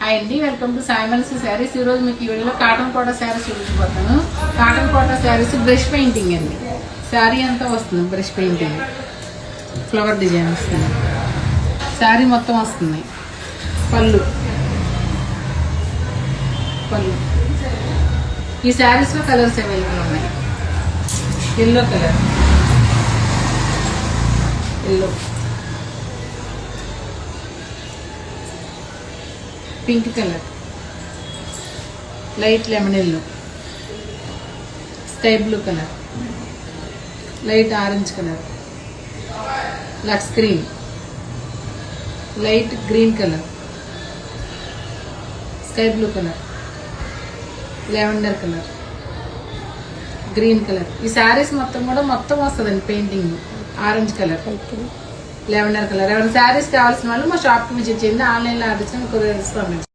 Hi అండి, welcome to సాయిమల్స్ saris. ఈరోజు మీకు ఈ వీడియోలో కాటన్ కోటా శారీస్ చూపించబోతాను. Cotton Kota saris brush painting అండి. శారీ అంతా వస్తుంది బ్రష్ పెయింటింగ్, ఫ్లవర్ డిజైన్ వస్తుంది. శారీ మొత్తం వస్తుంది. పళ్ళు ఈ శారీస్లో కలర్స్ అవైలబుల్ ఉన్నాయి. Yellow colour, pink colour, light lemon yellow, sky blue colour, light orange colour, lux green, light green colour, sky blue colour, lavender colour, green colour. ఈ శారీస్ మొత్తం వస్తుందండి painting. Orange colour, lavender colour. ఎవరైనా శారీస్ కావాల్సిన వాళ్ళు మా షాప్కి visit చేయండి. ఆన్లైన్లో ఆర్డర్ చేసి కొరియర్ పంపించండి.